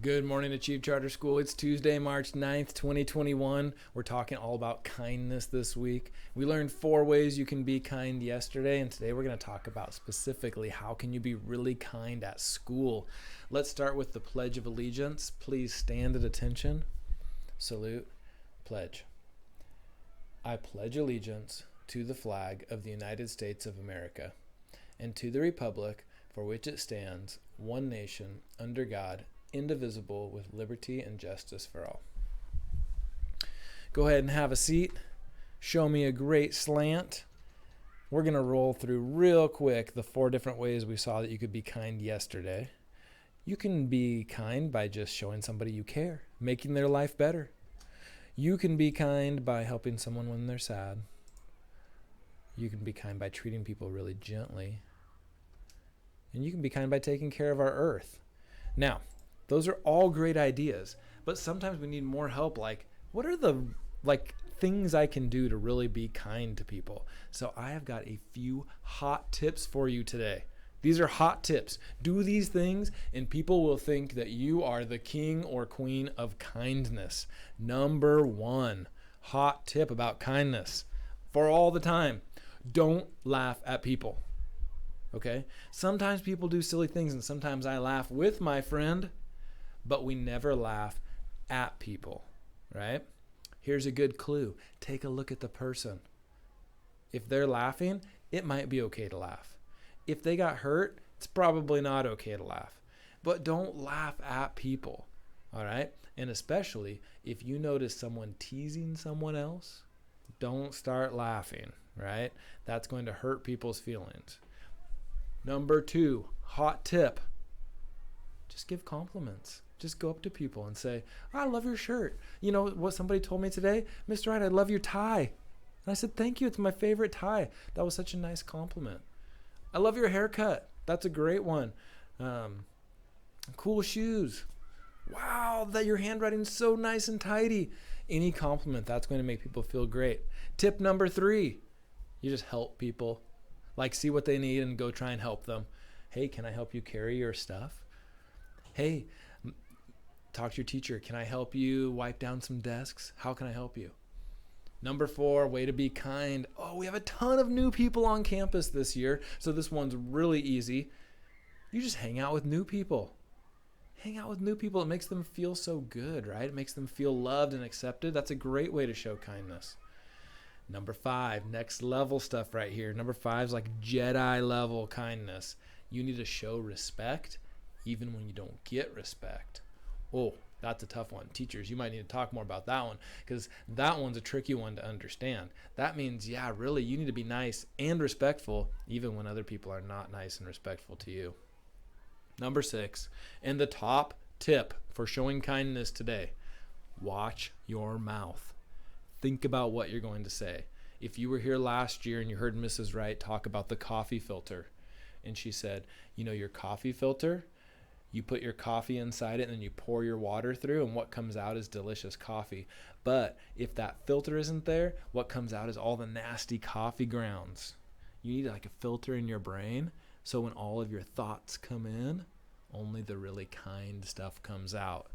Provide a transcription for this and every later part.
Good morning, Achieve Charter School. It's Tuesday, March 9th, 2021. We're talking all about kindness this week. We learned 4 ways you can be kind yesterday, and today we're going to talk about specifically how can you be really kind at school. Let's start with the Pledge of Allegiance. Please stand at attention. Salute. Pledge. I pledge allegiance to the flag of the United States of America and to the republic for which it stands, one nation, under God, indivisible, with liberty and justice for all. Go ahead and have a seat. Show me a great slant. We're going to roll through real quick the 4 different ways we saw that you could be kind yesterday. You can be kind by just showing somebody you care, making their life better. You can be kind by helping someone when they're sad. You can be kind by treating people really gently. And you can be kind by taking care of our earth. Now, those are all great ideas, but sometimes we need more help. Like, what are the things I can do to really be kind to people? So I have got a few hot tips for you today. These are hot tips. Do these things and people will think that you are the king or queen of kindness. Number 1, hot tip about kindness for all the time. Don't laugh at people. Okay? Sometimes people do silly things and sometimes I laugh with my friend, but we never laugh at people, right? Here's a good clue. Take a look at the person. If they're laughing, it might be okay to laugh. If they got hurt, it's probably not okay to laugh. But don't laugh at people, all right? And especially if you notice someone teasing someone else, don't start laughing, right? That's going to hurt people's feelings. Number 2, hot tip. Just give compliments. Just go up to people and say, I love your shirt. You know what somebody told me today? Mr. Wright, I love your tie. And I said, thank you. It's my favorite tie. That was such a nice compliment. I love your haircut. That's a great one. Cool shoes. Wow, that your handwriting's so nice and tidy. Any compliment, that's going to make people feel great. Tip number 3, you just help people. Like, see what they need and go try and help them. Hey, can I help you carry your stuff? Hey, talk to your teacher. Can I help you wipe down some desks? How can I help you? Number 4, way to be kind. Oh, we have a ton of new people on campus this year, so this one's really easy. You just hang out with new people. Hang out with new people. It makes them feel so good, right? It makes them feel loved and accepted. That's a great way to show kindness. Number 5, next level stuff right here. Number 5 is like Jedi level kindness. You need to show respect even when you don't get respect. Oh, that's a tough one. Teachers, you might need to talk more about that one because that one's a tricky one to understand. That means, yeah, really, you need to be nice and respectful even when other people are not nice and respectful to you. Number 6, and the top tip for showing kindness today, watch your mouth. Think about what you're going to say. If you were here last year and you heard Mrs. Wright talk about the coffee filter, and she said, you know, your coffee filter, you put your coffee inside it and then you pour your water through and what comes out is delicious coffee. But if that filter isn't there, what comes out is all the nasty coffee grounds. You need like a filter in your brain so when all of your thoughts come in, only the really kind stuff comes out.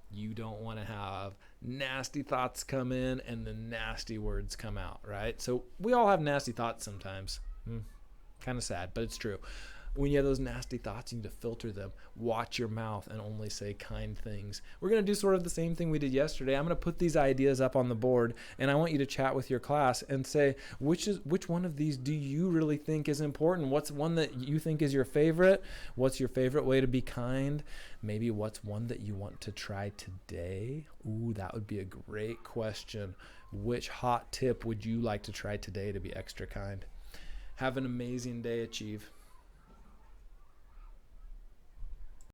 You don't want to have nasty thoughts come in and the nasty words come out, right? So we all have nasty thoughts sometimes. Kind of sad, but it's true. When you have those nasty thoughts, you need to filter them. Watch your mouth and only say kind things. We're going to do sort of the same thing we did yesterday. I'm going to put these ideas up on the board, and I want you to chat with your class and say, which one of these do you really think is important? What's one that you think is your favorite? What's your favorite way to be kind? Maybe what's one that you want to try today? Ooh, that would be a great question. Which hot tip would you like to try today to be extra kind? Have an amazing day, Achieve.